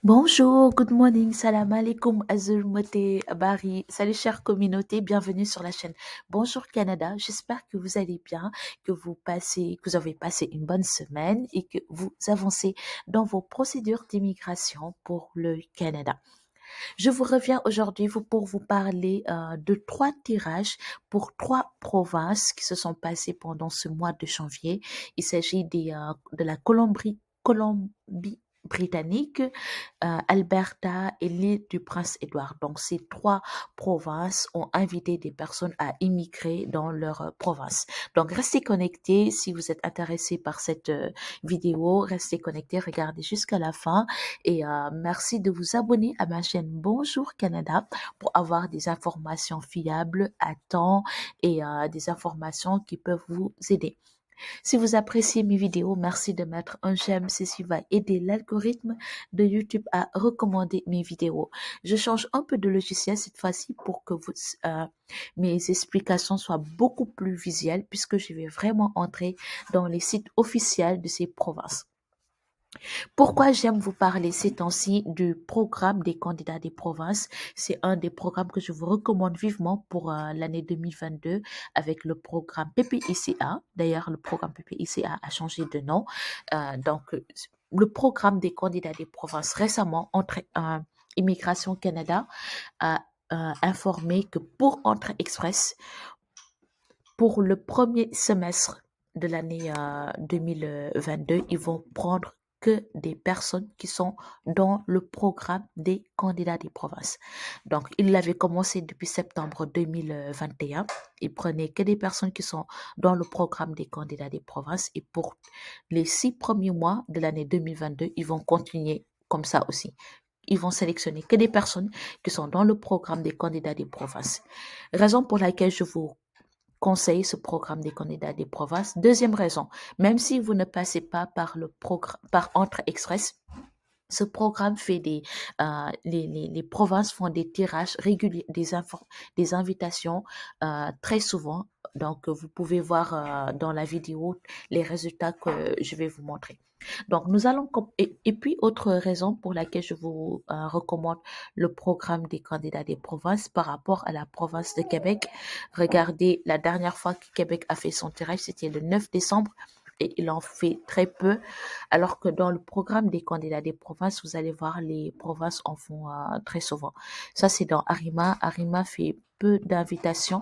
Bonjour, good morning, salam alaikum, azulmote, Bari. Salut chère communauté, bienvenue sur la chaîne. Bonjour Canada, j'espère que vous allez bien, que vous avez passé une bonne semaine et que vous avancez dans vos procédures d'immigration pour le Canada. Je vous reviens aujourd'hui pour vous parler de 3 tirages pour 3 provinces qui se sont passées pendant ce mois de janvier. Il s'agit de la Colombie-Britannique, Alberta et l'île du Prince-Édouard. Donc, ces 3 provinces ont invité des personnes à immigrer dans leur province. Donc, restez connectés si vous êtes intéressé par cette vidéo. Restez connectés, regardez jusqu'à la fin. Et merci de vous abonner à ma chaîne Bonjour Canada pour avoir des informations fiables à temps et des informations qui peuvent vous aider. Si vous appréciez mes vidéos, merci de mettre un j'aime, ceci va aider l'algorithme de YouTube à recommander mes vidéos. Je change un peu de logiciel cette fois-ci pour que mes explications soient beaucoup plus visuelles puisque je vais vraiment entrer dans les sites officiels de ces provinces. Pourquoi j'aime vous parler ces temps-ci du programme des candidats des provinces? C'est un des programmes que je vous recommande vivement pour l'année 2022 avec le programme PPICA. D'ailleurs, le programme PPICA a changé de nom. Le programme des candidats des provinces récemment, Immigration Canada a informé que pour Entrée Express, pour le premier semestre de l'année 2022, ils vont prendre que des personnes qui sont dans le programme des candidats des provinces. Donc, ils l'avaient commencé depuis septembre 2021. Ils prenaient que des personnes qui sont dans le programme des candidats des provinces. Et pour les 6 premiers mois de l'année 2022, ils vont continuer comme ça aussi. Ils vont sélectionner que des personnes qui sont dans le programme des candidats des provinces. Raison pour laquelle je vous conseille ce programme des candidats des provinces. Deuxième raison, même si vous ne passez pas par le programme, par Entrée Express, ce programme fait les provinces font des tirages réguliers, des invitations très souvent. Donc, vous pouvez voir dans la vidéo les résultats que je vais vous montrer. Donc, nous allons, et puis, autre raison pour laquelle je vous recommande le programme des candidats des provinces par rapport à la province de Québec. Regardez, la dernière fois que Québec a fait son tirage, c'était le 9 décembre et il en fait très peu, alors que dans le programme des candidats des provinces, vous allez voir, les provinces en font très souvent. Ça, c'est dans Arima. Arima fait peu d'invitations,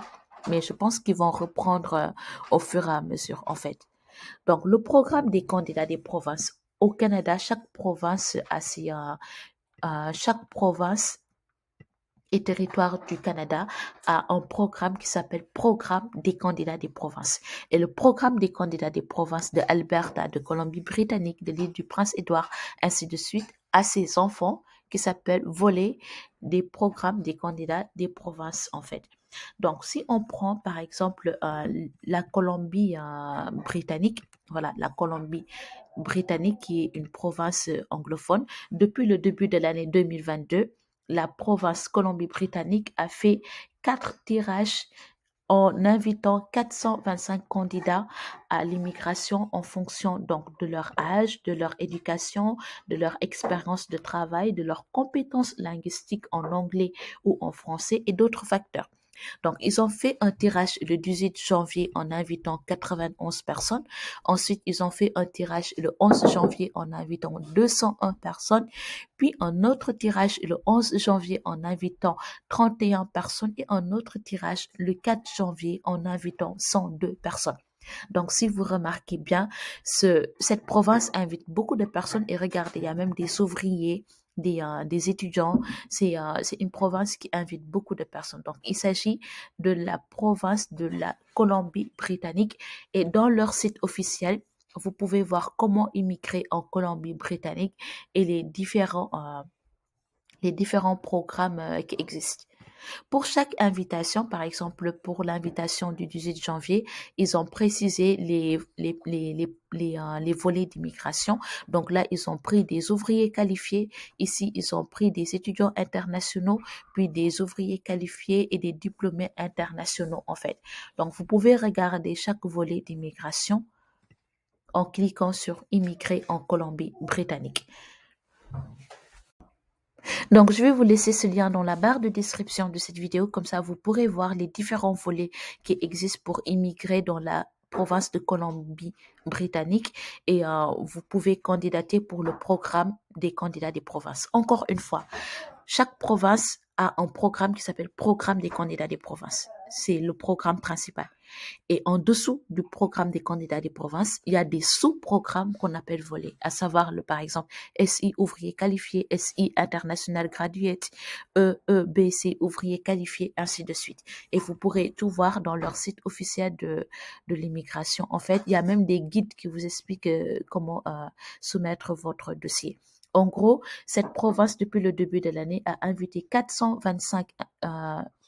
mais je pense qu'ils vont reprendre au fur et à mesure, en fait. Donc, le programme des candidats des provinces. Au Canada, chaque province chaque province et territoire du Canada a un programme qui s'appelle Programme des candidats des provinces. Et le programme des candidats des provinces de Alberta, de Colombie-Britannique, de l'île du Prince-Édouard, ainsi de suite, a ses enfants qui s'appellent Volet des programmes des candidats des provinces, en fait. Donc, si on prend par exemple la Colombie-Britannique, voilà, la Colombie-Britannique qui est une province anglophone, depuis le début de l'année 2022, la province Colombie-Britannique a fait 4 tirages en invitant 425 candidats à l'immigration en fonction donc de leur âge, de leur éducation, de leur expérience de travail, de leurs compétences linguistiques en anglais ou en français et d'autres facteurs. Donc, ils ont fait un tirage le 18 janvier en invitant 91 personnes. Ensuite, ils ont fait un tirage le 11 janvier en invitant 201 personnes. Puis, un autre tirage le 11 janvier en invitant 31 personnes et un autre tirage le 4 janvier en invitant 102 personnes. Donc, si vous remarquez bien, cette province invite beaucoup de personnes et regardez, il y a même des ouvriers, des étudiants. C'est une province qui invite beaucoup de personnes. Donc, il s'agit de la province de la Colombie-Britannique et dans leur site officiel, vous pouvez voir comment immigrer en Colombie-Britannique et les différents programmes qui existent. Pour chaque invitation, par exemple, pour l'invitation du 18 janvier, ils ont précisé les volets d'immigration. Donc là, ils ont pris des ouvriers qualifiés. Ici, ils ont pris des étudiants internationaux, puis des ouvriers qualifiés et des diplômés internationaux, en fait. Donc, vous pouvez regarder chaque volet d'immigration en cliquant sur Immigrer en Colombie-Britannique. Donc, je vais vous laisser ce lien dans la barre de description de cette vidéo. Comme ça, vous pourrez voir les différents volets qui existent pour immigrer dans la province de Colombie-Britannique et vous pouvez candidater pour le programme des candidats des provinces. Encore une fois, chaque province a un programme qui s'appelle Programme des candidats des provinces. C'est le programme principal. Et en dessous du programme des candidats des provinces, il y a des sous-programmes qu'on appelle volets, à savoir, par exemple, SI ouvrier qualifié, SI international graduate, EEBC ouvrier qualifié, ainsi de suite. Et vous pourrez tout voir dans leur site officiel de l'immigration. En fait, il y a même des guides qui vous expliquent comment soumettre votre dossier. En gros, cette province, depuis le début de l'année, a invité 425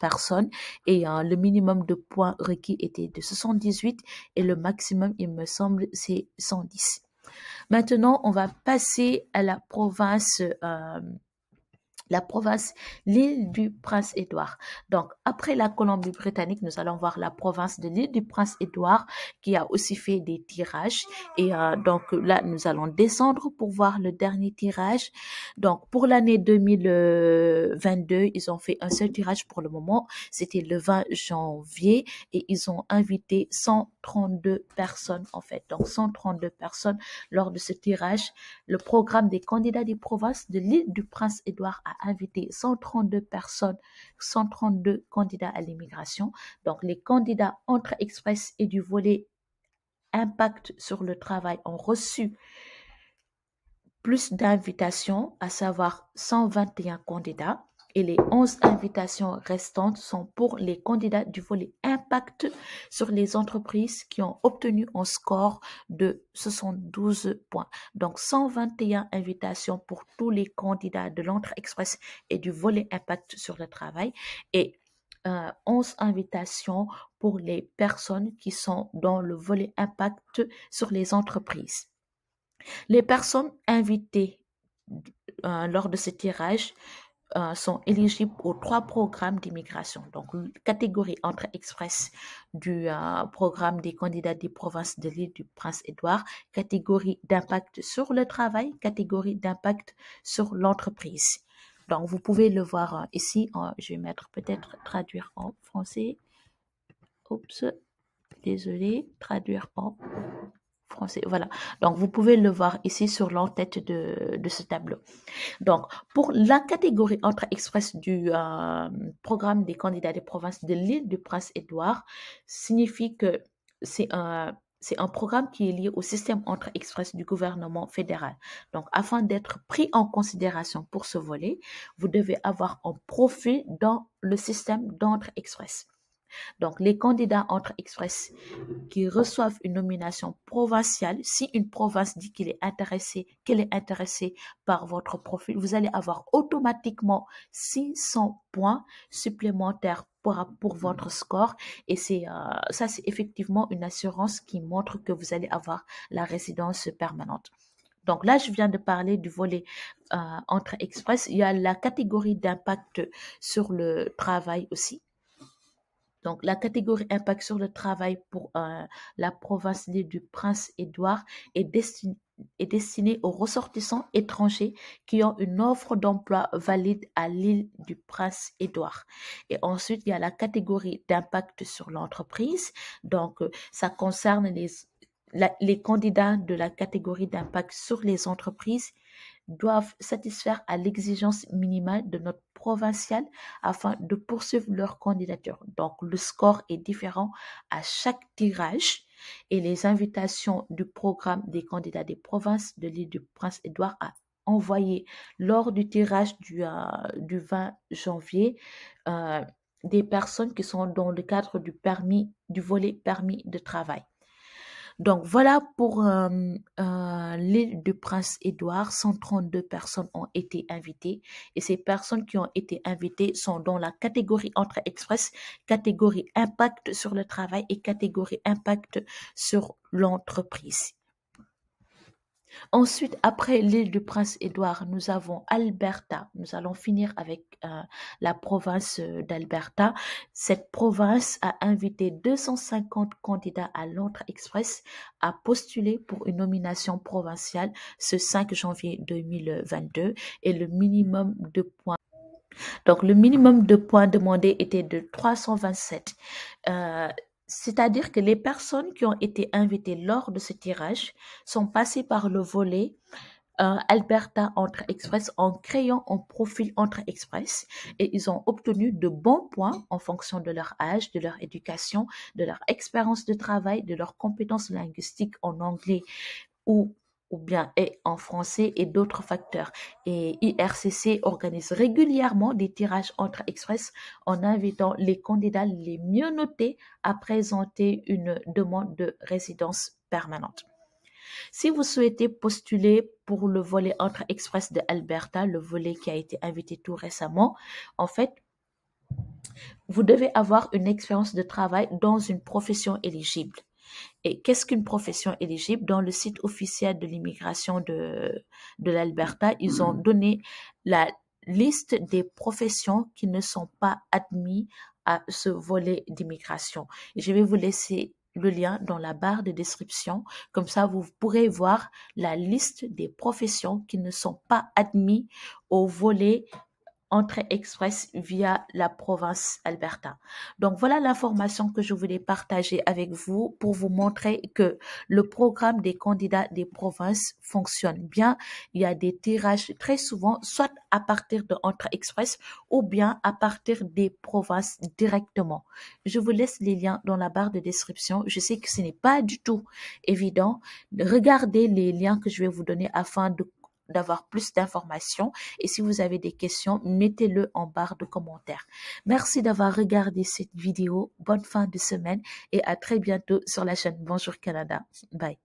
personnes et le minimum de points requis était de 78 et le maximum, il me semble, c'est 110. Maintenant, on va passer à la province l'île du Prince-Édouard. Donc, après la Colombie-Britannique, nous allons voir la province de l'île du Prince-Édouard qui a aussi fait des tirages. Et donc là, nous allons descendre pour voir le dernier tirage. Donc, pour l'année 2022, ils ont fait un seul tirage pour le moment. C'était le 20 janvier et ils ont invité 132 personnes en fait. Donc, 132 personnes lors de ce tirage. Le programme des candidats des provinces de l'île du Prince-Édouard a invité 132 personnes, 132 candidats à l'immigration. Donc, les candidats Entrée Express et du volet Impact sur le travail ont reçu plus d'invitations, à savoir 121 candidats. Et les 11 invitations restantes sont pour les candidats du volet Impact sur les entreprises qui ont obtenu un score de 72 points. Donc, 121 invitations pour tous les candidats de l'Entrée Express et du volet Impact sur le travail. Et 11 invitations pour les personnes qui sont dans le volet Impact sur les entreprises. Les personnes invitées lors de ce tirage sont éligibles aux 3 programmes d'immigration. Donc, catégorie Entrée Express du programme des candidats des provinces de l'île du Prince-Édouard, catégorie d'impact sur le travail, catégorie d'impact sur l'entreprise. Donc, vous pouvez le voir ici. Je vais mettre peut-être traduire en français. Oups, désolé, traduire en français. Voilà. Donc, vous pouvez le voir ici sur l'en-tête de ce tableau. Donc, pour la catégorie Entrée Express du programme des candidats des provinces de l'île du Prince-Édouard, signifie que c'est un programme qui est lié au système Entrée Express du gouvernement fédéral. Donc, afin d'être pris en considération pour ce volet, vous devez avoir un profil dans le système d'Entrée Express. Donc, les candidats Entrée Express qui reçoivent une nomination provinciale, si une province dit qu'elle est intéressée par votre profil, vous allez avoir automatiquement 600 points supplémentaires pour votre score. Et ça, c'est effectivement une assurance qui montre que vous allez avoir la résidence permanente. Donc là, je viens de parler du volet Entrée Express. Il y a la catégorie d'impact sur le travail aussi. Donc, la catégorie impact sur le travail pour la province du Prince-Édouard est destinée aux ressortissants étrangers qui ont une offre d'emploi valide à l'île du Prince-Édouard. Et ensuite, il y a la catégorie d'impact sur l'entreprise. Donc, ça concerne les candidats de la catégorie d'impact sur les entreprises doivent satisfaire à l'exigence minimale de notre provincial afin de poursuivre leur candidature. Donc, le score est différent à chaque tirage et les invitations du programme des candidats des provinces de l'île du Prince-Édouard a envoyé lors du tirage du 20 janvier des personnes qui sont dans le cadre du volet permis de travail. Donc, voilà pour l'île du Prince-Édouard, 132 personnes ont été invitées et ces personnes qui ont été invitées sont dans la catégorie Entrée Express, catégorie Impact sur le travail et catégorie Impact sur l'entreprise. Ensuite, après l'île du Prince-Édouard, nous avons Alberta. Nous allons finir avec la province d'Alberta. Cette province a invité 250 candidats à Londres Express à postuler pour une nomination provinciale ce 5 janvier 2022 et le minimum de points. Donc, le minimum de points demandé était de 327. Euh, C'est-à-dire que les personnes qui ont été invitées lors de ce tirage sont passées par le volet Alberta Entre Express en créant un profil Entre Express et ils ont obtenu de bons points en fonction de leur âge, de leur éducation, de leur expérience de travail, de leurs compétences linguistiques en anglais ou ou bien et en français et d'autres facteurs. Et IRCC organise régulièrement des tirages entre express en invitant les candidats les mieux notés à présenter une demande de résidence permanente. Si vous souhaitez postuler pour le volet entre express de Alberta, le volet qui a été invité tout récemment, en fait, vous devez avoir une expérience de travail dans une profession éligible. Et qu'est-ce qu'une profession éligible? Dans le site officiel de l'immigration de l'Alberta, ils ont donné la liste des professions qui ne sont pas admises à ce volet d'immigration. Je vais vous laisser le lien dans la barre de description. Comme ça, vous pourrez voir la liste des professions qui ne sont pas admises au volet entrée express via la province Alberta. Donc voilà l'information que je voulais partager avec vous pour vous montrer que le programme des candidats des provinces fonctionne bien. Il y a des tirages très souvent, soit à partir de entrée express ou bien à partir des provinces directement. Je vous laisse les liens dans la barre de description. Je sais que ce n'est pas du tout évident. Regardez les liens que je vais vous donner afin d'avoir plus d'informations. Et si vous avez des questions, mettez-le en barre de commentaires. Merci d'avoir regardé cette vidéo. Bonne fin de semaine et à très bientôt sur la chaîne Bonjour Canada. Bye.